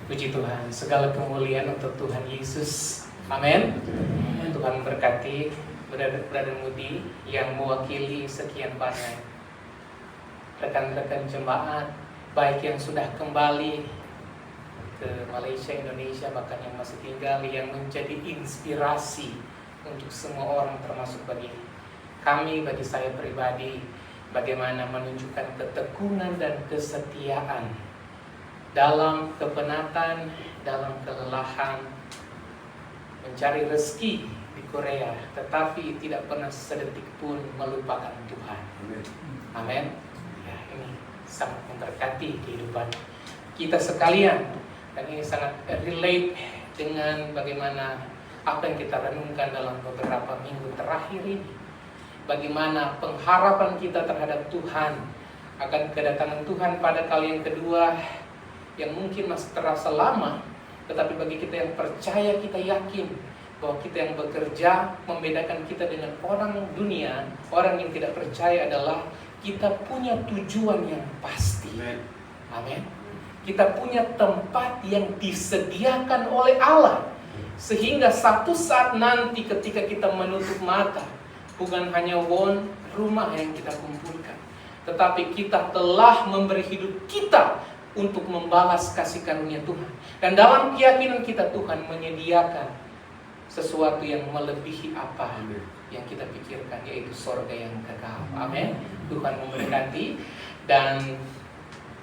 Puji Tuhan, segala kemuliaan untuk Tuhan Yesus. Amin. Tuhan berkati Brother Mudi yang mewakili sekian banyak rekan-rekan jemaat, baik yang sudah kembali ke Malaysia, Indonesia, bahkan yang masih tinggal, yang menjadi inspirasi untuk semua orang, termasuk bagi kami, bagi saya pribadi, bagaimana menunjukkan ketekunan dan kesetiaan dalam kepenatan, dalam kelelahan, mencari rezeki di Korea, tetapi tidak pernah sedetik pun melupakan Tuhan. Amin. Ya, ini sangat memberkati kehidupan kita sekalian, dan ini sangat relate dengan bagaimana apa yang kita renungkan dalam beberapa minggu terakhir ini. Bagaimana pengharapan kita terhadap Tuhan, akan kedatangan Tuhan pada kali yang kedua, yang mungkin masih terasa lama, tetapi bagi kita yang percaya, kita yakin bahwa kita yang bekerja, membedakan kita dengan orang dunia, orang yang tidak percaya adalah kita punya tujuan yang pasti. Amin. Kita punya tempat yang disediakan oleh Allah, sehingga satu saat nanti ketika kita menutup mata, bukan hanya rumah yang kita kumpulkan, tetapi kita telah memberi hidup kita untuk membalas kasih karunia Tuhan. Dan dalam keyakinan kita, Tuhan menyediakan sesuatu yang melebihi apa yang kita pikirkan, yaitu sorga yang kekal. Amin. Tuhan memberkati. Dan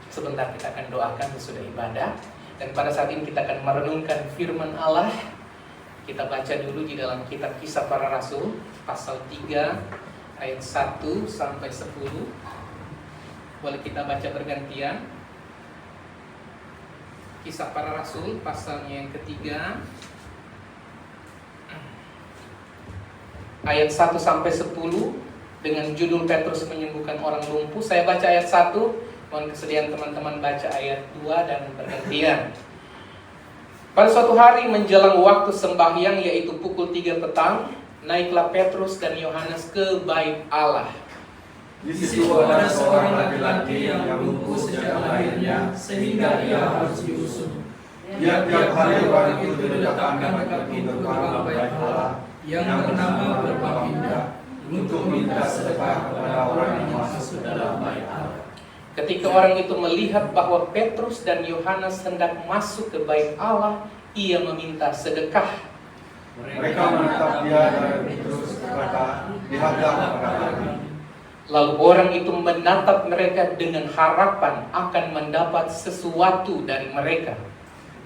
sebentar kita akan doakan sesudah ibadah. Dan pada saat ini kita akan merenungkan firman Allah. Kita baca dulu di dalam kitab Kisah Para Rasul pasal 3 ayat 1 sampai 10. Boleh kita baca bergantian. Kisah Para Rasul pasalnya yang ketiga ayat 1 sampai 10 dengan judul Petrus menyembuhkan orang lumpuh. Saya baca ayat 1, mohon kesediaan teman-teman baca ayat 2 dan bergantian. Pada suatu hari menjelang waktu sembahyang, yaitu pukul 3 petang, naiklah Petrus dan Yohanes ke bait Allah. Di situ ada seorang laki-laki yang lumpuh sejak lahirnya, sehingga ia harus diusung. Tiap hari orang itu didatangkan ke pintu gerbang bait Allah yang bernama Berpindah untuk minta sedekah kepada orang yang masuk ke dalam bait Allah. Ketika orang itu melihat bahwa Petrus dan Yohanes hendak masuk ke bait Allah, ia meminta sedekah. Mereka menatap dia dan Petrus berkata, "Lihatlah kepada kami." Lalu orang itu menatap mereka dengan harapan akan mendapat sesuatu dari mereka.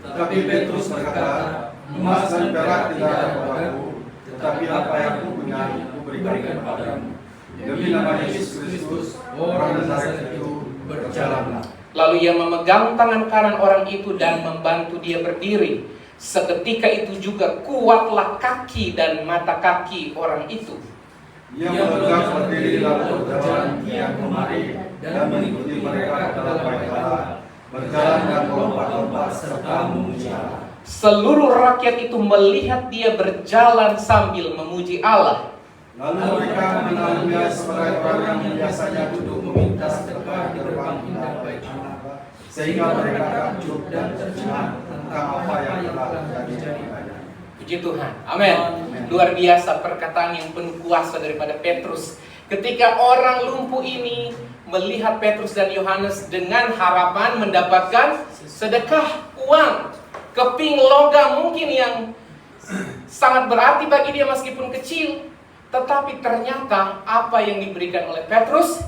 Tetapi Petrus berkata, "Emas dan perak tidak ada padaku, tetapi apa yang kupunya kuberikan padamu. Demi nama Yesus Kristus, orang Nazaret itu, berjalanlah." Lalu ia memegang tangan kanan orang itu dan membantu dia berdiri. Seketika itu juga kuatlah kaki dan mata kaki orang itu. Ia bergegas berdiri lalu berjalan kian kemari dan mengikuti mereka ke dalam bait Allah, berjalan dan melompat-lompat serta memuji Allah. Seluruh rakyat itu melihat dia berjalan sambil memuji Allah. Lalu mereka mengenalnya sebagai orang yang biasanya duduk meminta sedekah di gerbang indah bait Allah, sehingga mereka takjub dan tercengang tentang apa yang telah terjadi padanya. Puji Tuhan. Amin. Luar biasa perkataan yang penuh kuasa daripada Petrus. Ketika orang lumpuh ini melihat Petrus dan Yohanes dengan harapan mendapatkan sedekah uang, keping logam mungkin yang sangat berarti bagi dia meskipun kecil. Tetapi ternyata apa yang diberikan oleh Petrus,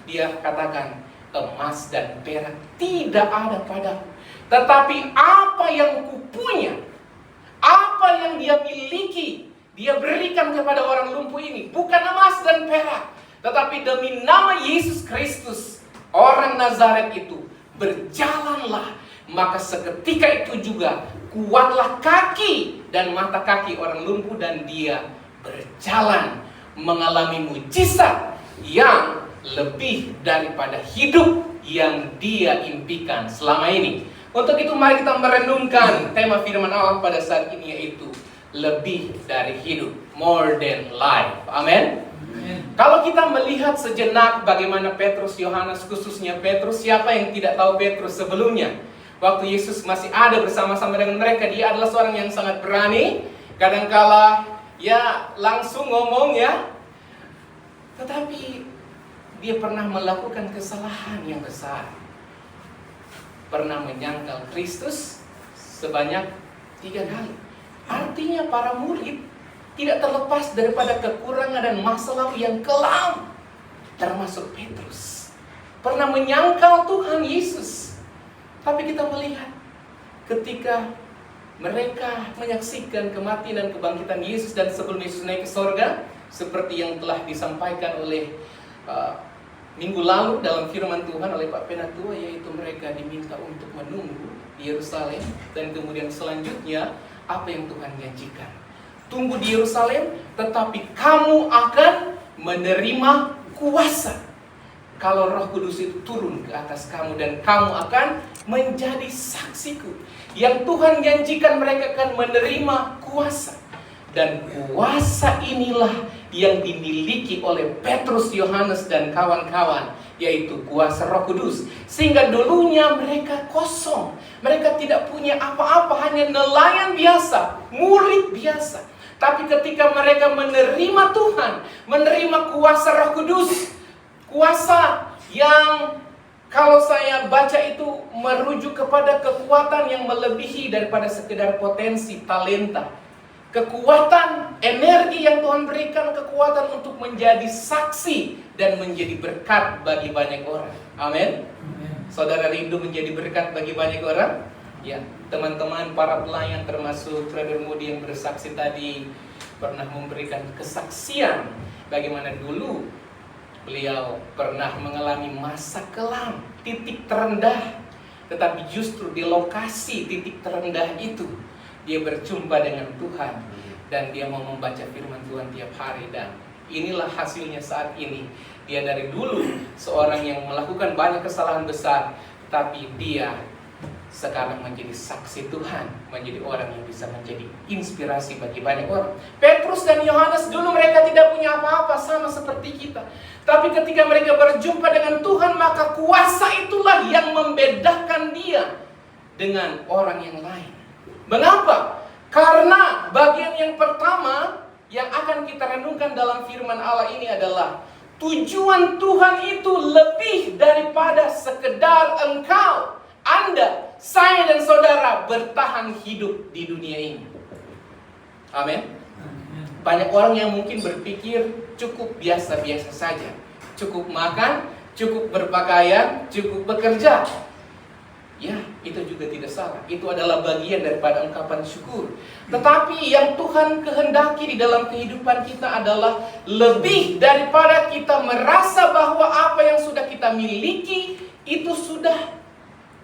dia katakan, emas dan perak tidak ada padaku, tetapi apa yang kupunya, apa yang dia miliki, dia berikan kepada orang lumpuh ini. Bukan emas dan perak, tetapi demi nama Yesus Kristus, orang Nazaret itu, berjalanlah. Maka seketika itu juga kuatlah kaki dan mata kaki orang lumpuh, dan dia berjalan mengalami mujizat yang lebih daripada hidup yang dia impikan selama ini. Untuk itu mari kita merenungkan tema firman Allah pada saat ini, yaitu lebih dari hidup, more than life. Amin. Kalau kita melihat sejenak bagaimana Petrus, Yohanes, khususnya Petrus, siapa yang tidak tahu Petrus sebelumnya? Waktu Yesus masih ada bersama-sama dengan mereka, dia adalah seorang yang sangat berani. Kadangkala ya langsung ngomong ya. Tetapi dia pernah melakukan kesalahan yang besar. Pernah menyangkal Kristus sebanyak 3 kali. Artinya para murid tidak terlepas daripada kekurangan dan masa lalu yang kelam. Termasuk Petrus. Pernah menyangkal Tuhan Yesus. Tapi kita melihat ketika mereka menyaksikan kematian dan kebangkitan Yesus, dan sebelum Yesus naik ke sorga, seperti yang telah disampaikan oleh minggu lalu dalam firman Tuhan oleh Pak Penatua, yaitu mereka diminta untuk menunggu di Yerusalem, dan kemudian selanjutnya apa yang Tuhan janjikan. Tunggu di Yerusalem, tetapi kamu akan menerima kuasa kalau Roh Kudus itu turun ke atas kamu, dan kamu akan menjadi saksiku. Yang Tuhan janjikan, mereka akan menerima kuasa. Dan kuasa inilah yang dimiliki oleh Petrus, Yohanes, dan kawan-kawan, yaitu kuasa Roh Kudus. Sehingga dulunya mereka kosong. Mereka tidak punya apa-apa, hanya nelayan biasa, murid biasa. Tapi ketika mereka menerima Tuhan, menerima kuasa Roh Kudus, kuasa yang kalau saya baca itu merujuk kepada kekuatan yang melebihi daripada sekedar potensi, talenta. Kekuatan, energi yang Tuhan berikan, kekuatan untuk menjadi saksi dan menjadi berkat bagi banyak orang. Amin. Saudara rindu menjadi berkat bagi banyak orang? Ya, teman-teman para pelayan termasuk Brother Moody yang bersaksi tadi pernah memberikan kesaksian bagaimana dulu beliau pernah mengalami masa kelam, titik terendah. Tetapi justru di lokasi titik terendah itu dia berjumpa dengan Tuhan, dan dia mau membaca firman Tuhan tiap hari. Dan inilah hasilnya saat ini. Dia dari dulu seorang yang melakukan banyak kesalahan besar, tapi dia sekarang menjadi saksi Tuhan, menjadi orang yang bisa menjadi inspirasi bagi banyak orang. Petrus dan Yohanes dulu mereka tidak punya apa-apa, sama seperti kita. Tapi ketika mereka berjumpa dengan Tuhan, maka kuasa itulah yang membedakan dia dengan orang yang lain. Mengapa? Karena bagian yang pertama yang akan kita renungkan dalam firman Allah ini adalah tujuan Tuhan itu lebih daripada sekedar engkau, Anda, saya dan saudara bertahan hidup di dunia ini. Amin. Banyak orang yang mungkin berpikir cukup biasa-biasa saja. Cukup makan, cukup berpakaian, cukup bekerja. Ya, itu juga tidak salah. Itu adalah bagian daripada ungkapan syukur. Tetapi yang Tuhan kehendaki di dalam kehidupan kita adalah lebih daripada kita merasa bahwa apa yang sudah kita miliki itu sudah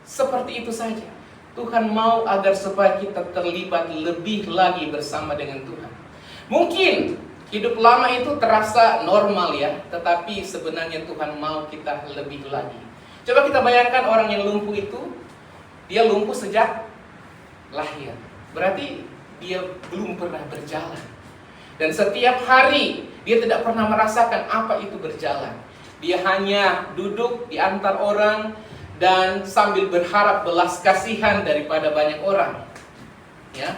seperti itu saja. Tuhan mau agar supaya kita terlibat lebih lagi bersama dengan Tuhan. Mungkin hidup lama itu terasa normal ya, tetapi sebenarnya Tuhan mau kita lebih lagi. Coba kita bayangkan orang yang lumpuh itu, dia lumpuh sejak lahir. Berarti dia belum pernah berjalan. Dan setiap hari dia tidak pernah merasakan apa itu berjalan. Dia hanya duduk di antara orang dan sambil berharap belas kasihan daripada banyak orang. Ya.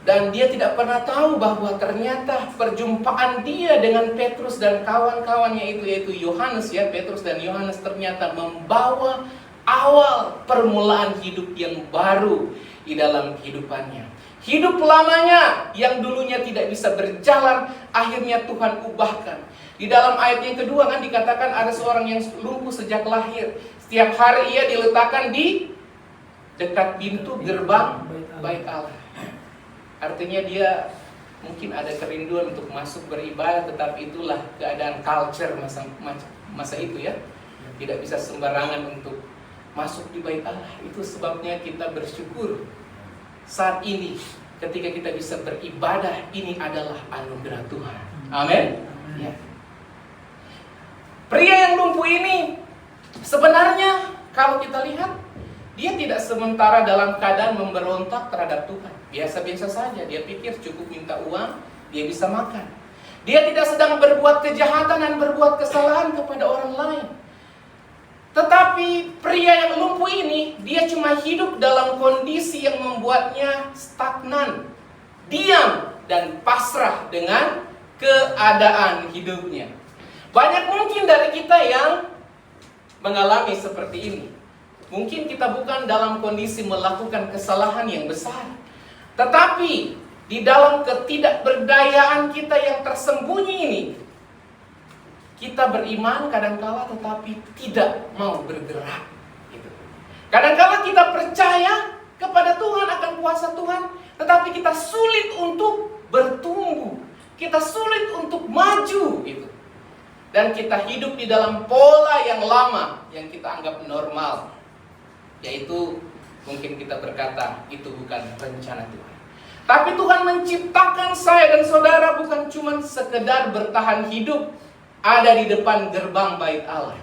Dan dia tidak pernah tahu bahwa ternyata perjumpaan dia dengan Petrus dan kawan-kawannya itu, yaitu Yohanes ya, Petrus dan Yohanes ternyata membawa awal permulaan hidup yang baru di dalam kehidupannya. Hidup lamanya yang dulunya tidak bisa berjalan, akhirnya Tuhan ubahkan. Di dalam ayat yang kedua kan dikatakan ada seorang yang lumpuh sejak lahir. Setiap hari ia diletakkan di dekat pintu gerbang Bait Allah. Artinya dia mungkin ada kerinduan untuk masuk beribadah, tetapi itulah keadaan culture masa itu ya. Tidak bisa sembarangan untuk masuk di Bait Allah. Itu sebabnya kita bersyukur saat ini ketika kita bisa beribadah, ini adalah anugerah Tuhan. Amin. Ya. Pria yang lumpuh ini sebenarnya kalau kita lihat, dia tidak sementara dalam keadaan memberontak terhadap Tuhan. Biasa-biasa saja, dia pikir cukup minta uang, dia bisa makan. Dia tidak sedang berbuat kejahatan dan berbuat kesalahan kepada orang lain. Tetapi pria yang lumpuh ini, dia cuma hidup dalam kondisi yang membuatnya stagnan, diam, dan pasrah dengan keadaan hidupnya. Banyak mungkin dari kita yang mengalami seperti ini. Mungkin kita bukan dalam kondisi melakukan kesalahan yang besar, tetapi di dalam ketidakberdayaan kita yang tersembunyi ini, kita beriman kadangkala tetapi tidak mau bergerak. Kadangkala kita percaya kepada Tuhan, akan kuasa Tuhan, tetapi kita sulit untuk bertumbuh, kita sulit untuk maju. Dan kita hidup di dalam pola yang lama, yang kita anggap normal. Yaitu mungkin kita berkata, itu bukan rencana Tuhan. Tapi Tuhan menciptakan saya dan saudara bukan cuma sekedar bertahan hidup ada di depan gerbang bait Allah.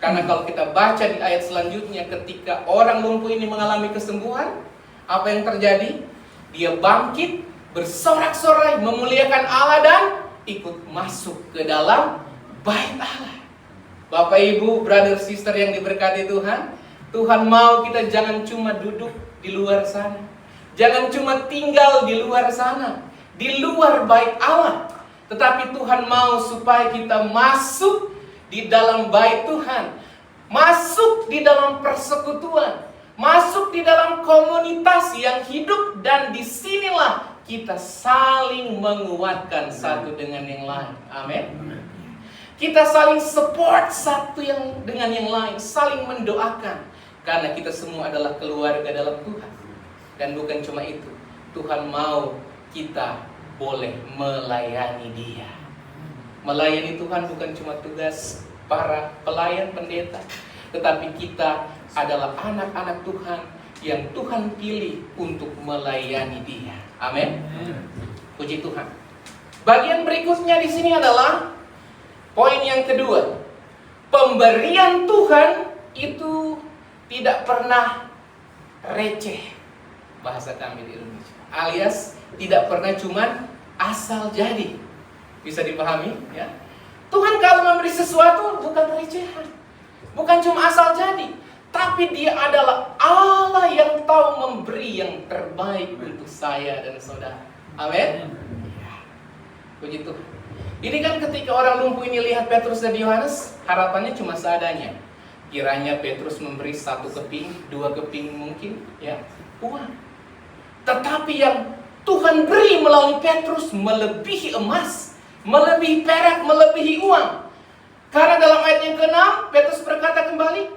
Karena kalau kita baca di ayat selanjutnya, ketika orang lumpuh ini mengalami kesembuhan, apa yang terjadi? Dia bangkit, bersorak-sorai, memuliakan Allah dan ikut masuk ke dalam bait Allah. Bapak, Ibu, brother, sister yang diberkati Tuhan, Tuhan mau kita jangan cuma duduk di luar sana, jangan cuma tinggal di luar sana, di luar bait Allah. Tetapi Tuhan mau supaya kita masuk di dalam bait Tuhan, masuk di dalam persekutuan, masuk di dalam komunitas yang hidup, dan disinilah kita saling menguatkan satu dengan yang lain. Amin. Kita saling support satu yang dengan yang lain, saling mendoakan, karena kita semua adalah keluarga dalam Tuhan. Dan bukan cuma itu, Tuhan mau kita boleh melayani Dia. Melayani Tuhan bukan cuma tugas para pelayan pendeta, tetapi kita adalah anak-anak Tuhan yang Tuhan pilih untuk melayani Dia. Amin. Puji Tuhan. Bagian berikutnya di sini adalah poin yang kedua. Pemberian Tuhan itu tidak pernah receh, bahasa kami di Indonesia, alias tidak pernah cuman asal jadi. Bisa dipahami ya? Tuhan kalau memberi sesuatu bukan recehan, bukan cuma asal jadi, tapi Dia adalah Allah yang tahu memberi yang terbaik untuk saya dan saudara. Amin. Puji Tuhan. Ini kan ketika orang lumpuh ini lihat Petrus dan Yohanes, harapannya cuma seadanya. Kiranya Petrus memberi 1 keping, 2 keping mungkin ya, uang. Tetapi yang Tuhan beri melalui Petrus melebihi emas, melebihi perak, melebihi uang. Karena dalam ayat yang ke-6 Petrus berkata kembali,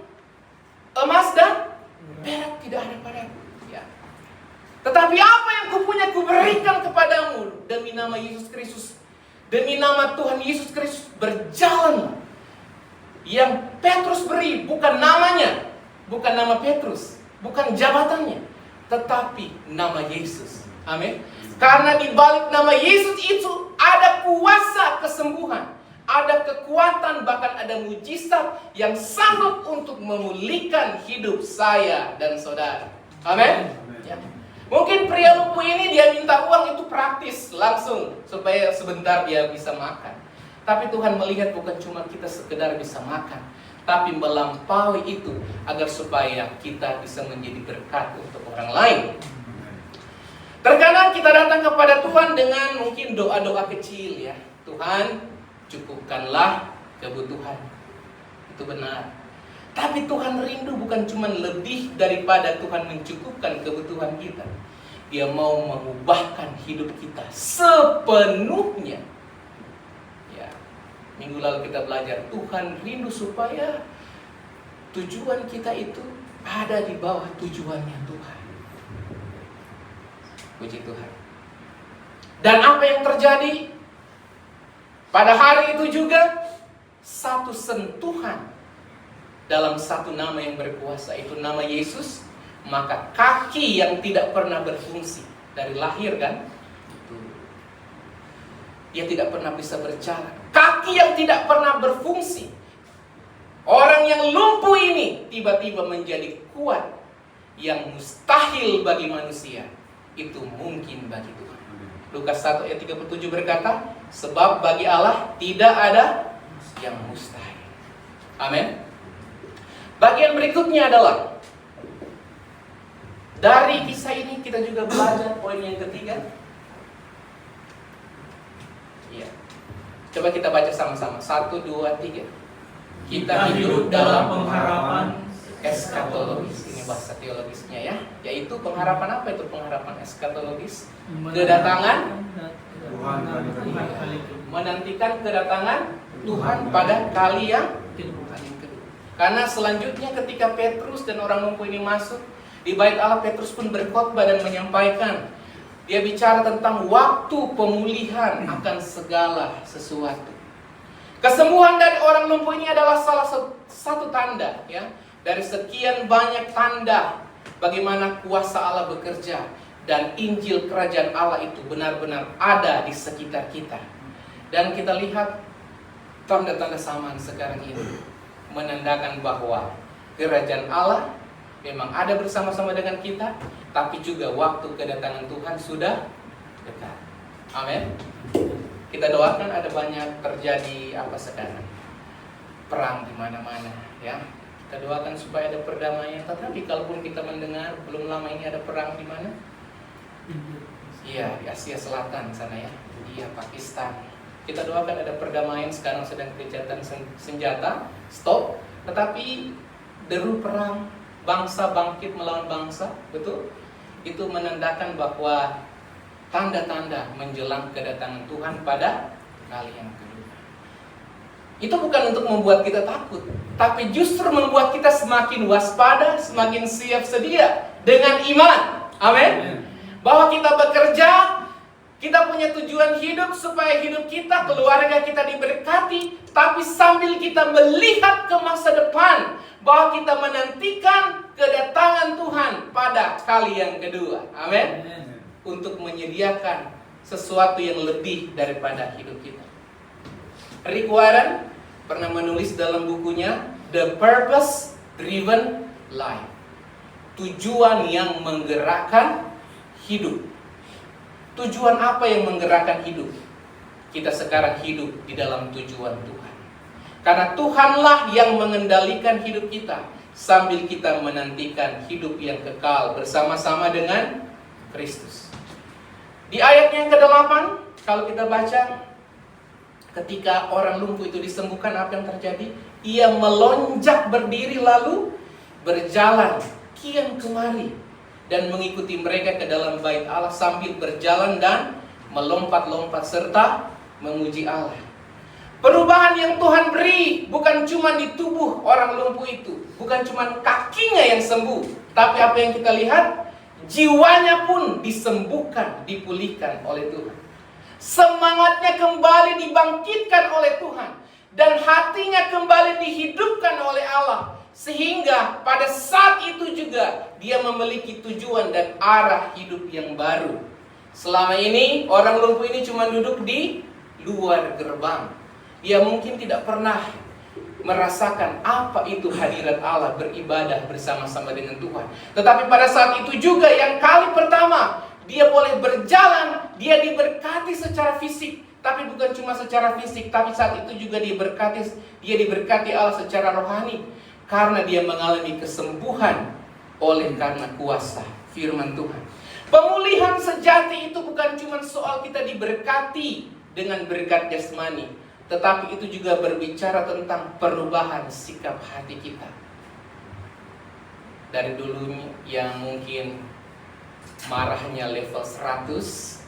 emas dan perak tidak ada padaku ya. Tetapi apa yang kupunya kuberikan kepadamu demi nama Yesus Kristus, demi nama Tuhan Yesus Kristus, berjalan. Yang Petrus beri bukan namanya, bukan nama Petrus, bukan jabatannya, tetapi nama Yesus. Amin. Karena di balik nama Yesus itu ada kuasa kesembuhan, ada kekuatan, bahkan ada mujizat yang sanggup untuk memulihkan hidup saya dan saudara. Amin. Ya. Mungkin pria lumpuh ini dia minta uang itu praktis, langsung, supaya sebentar dia bisa makan. Tapi Tuhan melihat bukan cuma kita sekedar bisa makan, tapi melampaui itu agar supaya kita bisa menjadi berkat untuk orang lain. Terkadang kita datang kepada Tuhan dengan mungkin doa-doa kecil ya. Tuhan, cukupkanlah kebutuhan. Itu benar. Tapi Tuhan rindu bukan cuma lebih daripada Tuhan mencukupkan kebutuhan kita. Dia mau mengubahkan hidup kita sepenuhnya. Ya. Minggu lalu kita belajar, Tuhan rindu supaya tujuan kita itu ada di bawah tujuannya Tuhan. Puji Tuhan. Dan apa yang terjadi? Pada hari itu juga satu sentuhan dalam satu nama yang berkuasa, itu nama Yesus. Maka kaki yang tidak pernah berfungsi dari lahir kan, dia tidak pernah bisa berjalan. Kaki yang tidak pernah berfungsi, orang yang lumpuh ini tiba-tiba menjadi kuat. Yang mustahil bagi manusia itu mungkin bagi Tuhan. Lukas 1 ayat 37 berkata, sebab bagi Allah tidak ada yang mustahil. Amin. Bagian berikutnya adalah dari kisah ini kita juga belajar poin yang ketiga. Iya. Coba kita baca sama-sama. 1, 2, 3. Kita hidup dalam pengharapan eskatologis. Ini bahasa teologisnya ya. Yaitu pengharapan apa itu pengharapan eskatologis? Kedatangan Tuhan menantikan kedatangan Tuhan pada kali yang kedua. Karena selanjutnya ketika Petrus dan orang lumpuh ini masuk di bait Allah, Petrus pun berkhotbah dan menyampaikan. Dia bicara tentang waktu pemulihan akan segala sesuatu. Kesembuhan dari orang lumpuh ini adalah salah satu tanda ya, dari sekian banyak tanda bagaimana kuasa Allah bekerja dan Injil Kerajaan Allah itu benar-benar ada di sekitar kita. Dan kita lihat tanda-tanda zaman sekarang ini menandakan bahwa Kerajaan Allah memang ada bersama-sama dengan kita, tapi juga waktu kedatangan Tuhan sudah dekat. Amin. Kita doakan ada banyak terjadi apa sekarang, perang di mana-mana ya. Kita doakan supaya ada perdamaian. Tetapi kalaupun kita mendengar belum lama ini ada perang di mana? Iya, di Asia Selatan sana ya, India, Pakistan. Kita doakan ada perdamaian. Sekarang sedang gencatan senjata, stop. Tetapi deru perang, bangsa bangkit melawan bangsa, betul? Itu menandakan bahwa tanda-tanda menjelang kedatangan Tuhan pada kali yang kedua. Itu bukan untuk membuat kita takut, tapi justru membuat kita semakin waspada, semakin siap sedia dengan iman. Amin. Bahwa kita bekerja, kita punya tujuan hidup supaya hidup kita, keluarga kita diberkati, tapi sambil kita melihat ke masa depan, bahwa kita menantikan kedatangan Tuhan pada kali yang kedua. Amin. Untuk menyediakan sesuatu yang lebih daripada hidup kita. Rick Warren pernah menulis dalam bukunya The Purpose Driven Life, tujuan yang menggerakkan hidup. Tujuan apa yang menggerakkan hidup? Kita sekarang hidup di dalam tujuan Tuhan. Karena Tuhanlah yang mengendalikan hidup kita, sambil kita menantikan hidup yang kekal bersama-sama dengan Kristus. Di ayat yang ke-8, kalau kita baca, ketika orang lumpuh itu disembuhkan, apa yang terjadi? Ia melonjak berdiri lalu berjalan kian kemari dan mengikuti mereka ke dalam bait Allah sambil berjalan dan melompat-lompat serta memuji Allah. Perubahan yang Tuhan beri bukan cuma di tubuh orang lumpuh itu, bukan cuma kakinya yang sembuh, tapi apa yang kita lihat, jiwanya pun disembuhkan, dipulihkan oleh Tuhan. Semangatnya kembali dibangkitkan oleh Tuhan, dan hatinya kembali dihidupkan oleh Allah. Sehingga pada saat itu juga dia memiliki tujuan dan arah hidup yang baru. Selama ini orang lumpuh ini cuma duduk di luar gerbang. Dia mungkin tidak pernah merasakan apa itu hadirat Allah, beribadah bersama-sama dengan Tuhan. Tetapi pada saat itu juga yang kali pertama dia boleh berjalan, dia diberkati secara fisik. Tapi bukan cuma secara fisik, tapi saat itu juga dia diberkati Allah secara rohani. Karena dia mengalami kesembuhan oleh karena kuasa firman Tuhan. Pemulihan sejati itu bukan cuma soal kita diberkati dengan berkat jasmani, tetapi itu juga berbicara tentang perubahan sikap hati kita. Dari dulunya yang mungkin marahnya level 100,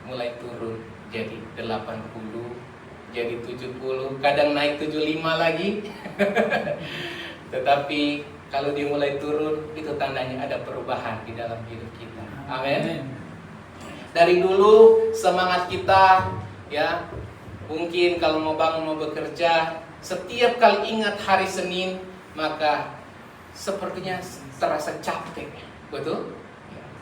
mulai turun jadi 80, jadi 70, kadang naik 75 lagi. Tetapi kalau dia mulai turun, itu tandanya ada perubahan di dalam hidup kita. Amin. Dari dulu semangat kita ya, mungkin kalau mau bangun, mau bekerja, setiap kali ingat hari Senin, maka sepertinya terasa capek. Betul?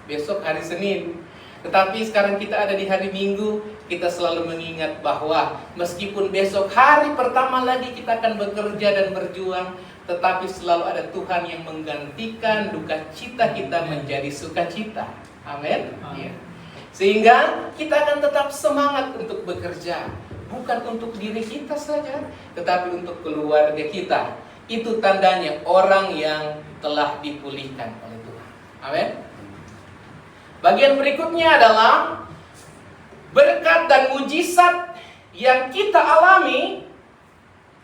Besok hari Senin. Tetapi sekarang kita ada di hari Minggu, kita selalu mengingat bahwa meskipun besok hari pertama lagi kita akan bekerja dan berjuang, tetapi selalu ada Tuhan yang menggantikan duka cita kita menjadi sukacita. Amin. Ya. Sehingga kita akan tetap semangat untuk bekerja, bukan untuk diri kita saja, tetapi untuk keluarga kita itu tandanya orang yang telah dipulihkan oleh Tuhan. Amin. Bagian berikutnya adalah berkat dan mujizat yang kita alami,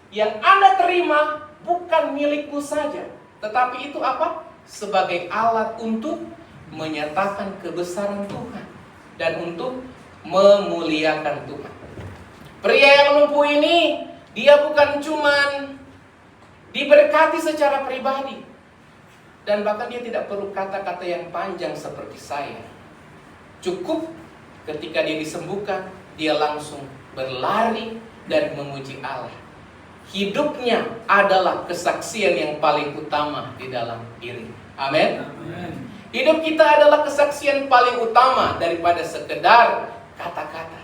yang Anda terima bukan milikmu saja, tetapi itu apa? Sebagai alat untuk menyatakan kebesaran Tuhan dan untuk memuliakan Tuhan. Pria yang lumpuh ini, dia bukan cuman diberkati secara pribadi, dan bahkan dia tidak perlu kata-kata yang panjang seperti saya. Cukup ketika dia disembuhkan, dia langsung berlari dan memuji Allah. Hidupnya adalah kesaksian yang paling utama di dalam diri. Amin. Hidup kita adalah kesaksian paling utama daripada sekedar kata-kata.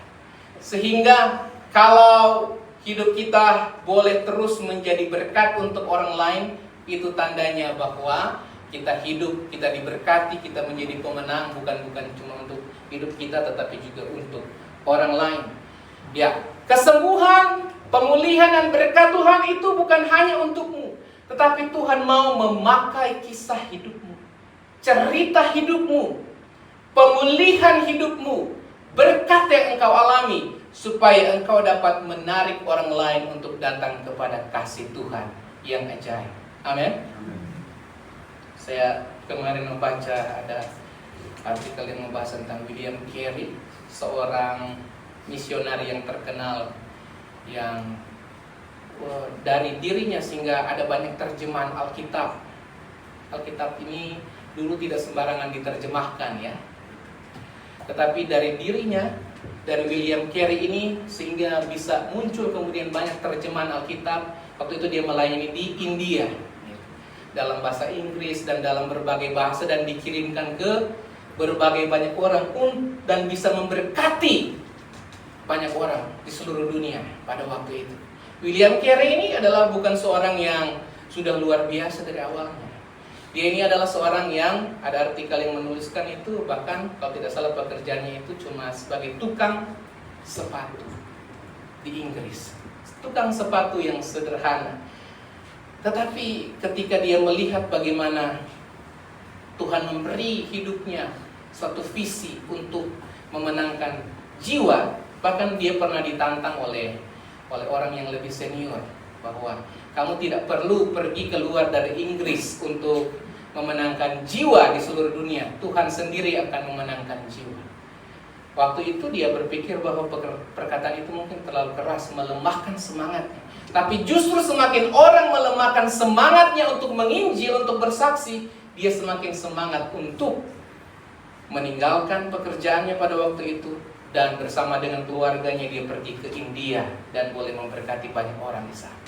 Sehingga kalau hidup kita boleh terus menjadi berkat untuk orang lain, itu tandanya bahwa kita hidup, kita diberkati, kita menjadi pemenang, bukan cuma untuk hidup kita, tetapi juga untuk orang lain. Ya, kesembuhan, pemulihan dan berkat Tuhan itu bukan hanya untukmu, tetapi Tuhan mau memakai kisah hidupmu, cerita hidupmu, pemulihan hidupmu, berkat yang engkau alami, supaya engkau dapat menarik orang lain untuk datang kepada kasih Tuhan yang ajaib. Amin. Saya kemarin membaca ada artikel yang membahas tentang William Carey, seorang misionari yang terkenal, yang dari dirinya sehingga ada banyak terjemahan Alkitab. Alkitab ini dulu tidak sembarangan diterjemahkan ya, tetapi dari dirinya, dari William Carey ini, sehingga bisa muncul kemudian banyak terjemahan Alkitab. Waktu itu dia melayani di India dalam bahasa Inggris dan dalam berbagai bahasa, dan dikirimkan ke berbagai banyak orang dan bisa memberkati banyak orang di seluruh dunia pada waktu itu. William Carey ini adalah bukan seorang yang sudah luar biasa dari awalnya. Dia ini adalah seorang yang, ada artikel yang menuliskan itu, bahkan kalau tidak salah pekerjaannya itu cuma sebagai tukang sepatu di Inggris. Tukang sepatu yang sederhana. Tetapi ketika dia melihat bagaimana Tuhan memberi hidupnya suatu visi untuk memenangkan jiwa, bahkan dia pernah ditantang oleh orang yang lebih senior, bahwa kamu tidak perlu pergi keluar dari Inggris untuk memenangkan jiwa di seluruh dunia. Tuhan sendiri akan memenangkan jiwa. Waktu itu dia berpikir bahwa perkataan itu mungkin terlalu keras, melemahkan semangatnya. Tapi justru semakin orang melemahkan semangatnya untuk menginjil, untuk bersaksi, dia semakin semangat untuk meninggalkan pekerjaannya pada waktu itu, dan bersama dengan keluarganya dia pergi ke India dan boleh memberkati banyak orang di sana.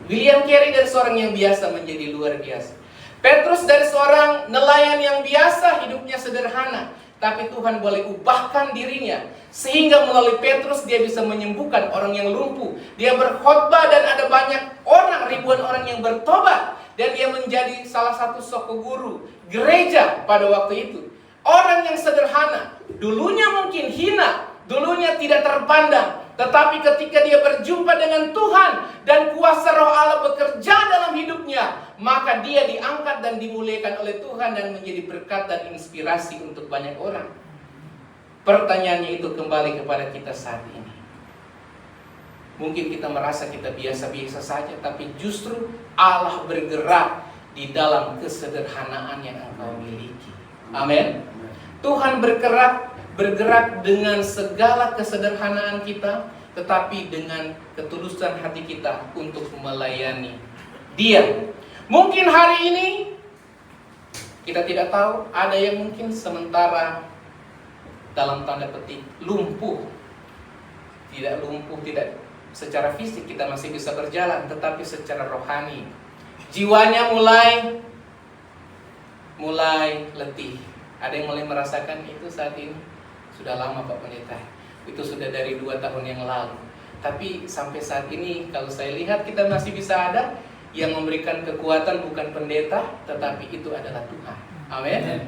William Carey dari seorang yang biasa menjadi luar biasa. Petrus dari seorang nelayan yang biasa, hidupnya sederhana, tapi Tuhan boleh ubahkan dirinya, sehingga melalui Petrus dia bisa menyembuhkan orang yang lumpuh. Dia berkhotbah dan ada banyak orang, ribuan orang yang bertobat, dan dia menjadi salah satu soko guru gereja pada waktu itu. Orang yang sederhana, dulunya mungkin hina, dulunya tidak terpandang, tetapi ketika dia berjumpa dengan Tuhan dan kuasa Roh Allah bekerja dalam hidupnya, maka dia diangkat dan dimuliakan oleh Tuhan dan menjadi berkat dan inspirasi untuk banyak orang. Pertanyaannya itu kembali kepada kita saat ini. Mungkin kita merasa kita biasa-biasa saja, tapi justru Allah bergerak di dalam kesederhanaan yang engkau miliki. Amin. Tuhan bergerak dengan segala kesederhanaan kita, tetapi dengan ketulusan hati kita untuk melayani Dia. Mungkin hari ini kita tidak tahu, ada yang mungkin sementara dalam tanda petik lumpuh. Tidak lumpuh, tidak secara fisik kita masih bisa berjalan, tetapi secara rohani jiwanya mulai letih. Ada yang mulai merasakan itu saat ini. Sudah lama Pak Pendeta, itu sudah dari 2 tahun yang lalu. Tapi sampai saat ini kalau saya lihat kita masih bisa ada. Yang memberikan kekuatan bukan pendeta, tetapi itu adalah Tuhan. Amin.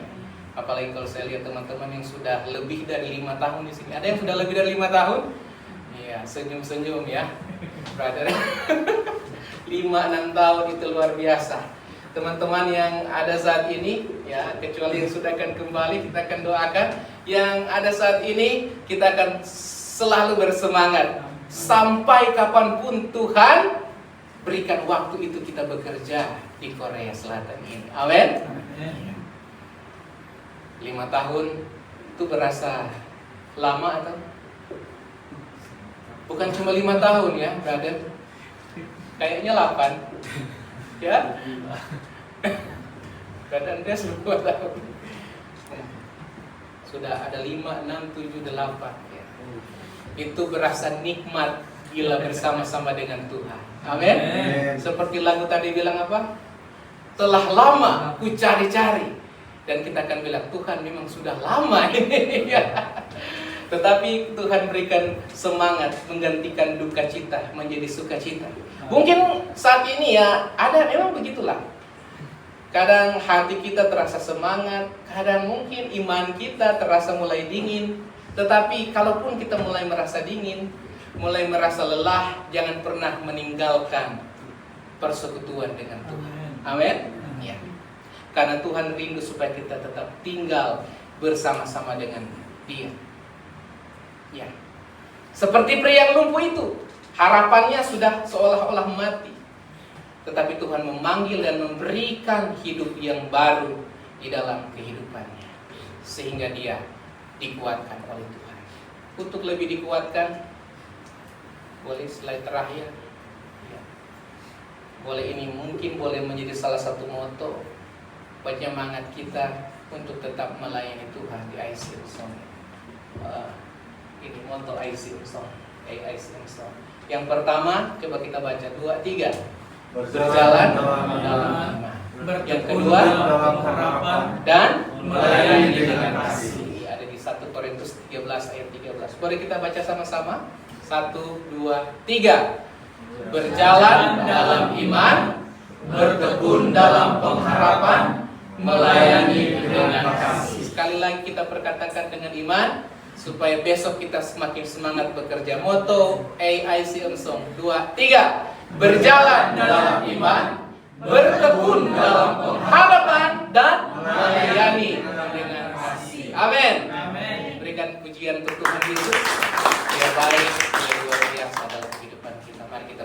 Apalagi kalau saya lihat teman-teman yang sudah lebih dari 5 tahun di sini. Ada yang sudah lebih dari 5 tahun? Iya, senyum-senyum ya, brother. 5-6 tahun itu luar biasa. Teman-teman yang ada saat ini, ya, kecuali yang sudah akan kembali, kita akan doakan. Yang ada saat ini, kita akan selalu bersemangat sampai kapanpun Tuhan berikan waktu itu kita bekerja di Korea Selatan ini. Amin. 5 tahun itu berasa lama atau? Bukan cuma 5 tahun ya, brother. Kayaknya 8. Ya. Brother Andreas 2 tahun. Sudah ada 5, 6, 7, 8 ya. Itu berasa nikmat bila bersama-sama dengan Tuhan. Amin. Seperti lagu tadi bilang apa? Telah lama ku cari-cari. Dan kita akan bilang, Tuhan memang sudah lama ini. Tetapi Tuhan berikan semangat, menggantikan duka cita menjadi sukacita. Mungkin saat ini ya, ada memang begitulah. Kadang hati kita terasa semangat, kadang mungkin iman kita terasa mulai dingin. Tetapi kalaupun kita mulai merasa dingin, mulai merasa lelah, jangan pernah meninggalkan persekutuan dengan Tuhan. Amin. Ya. Karena Tuhan rindu supaya kita tetap tinggal bersama-sama dengan Dia. Ya. Seperti pria yang lumpuh itu, harapannya sudah seolah-olah mati. Tetapi Tuhan memanggil dan memberikan hidup yang baru di dalam kehidupannya. Sehingga dia dikuatkan oleh Tuhan. Untuk lebih dikuatkan, boleh slide terakhir. Ya. Boleh ini mungkin boleh menjadi salah satu moto penyemangat kita untuk tetap melayani Tuhan di ICM Song. Ini moto ICM Song. ICM Song. Yang pertama, coba kita baca 2, 3. Berjalan dalam iman. Yang kedua, dalam harapan dan melayani dengan kasih. Ada di 1 Korintus 13 ayat 13. Boleh kita baca sama-sama? 1, 2, 3. Berjalan dalam iman, bertekun dalam pengharapan, melayani dengan kasih. Sekali lagi kita perkatakan dengan iman, supaya besok kita semakin semangat bekerja. Moto AICM Song 2, 3. Berjalan dalam iman, bertekun dalam pengharapan,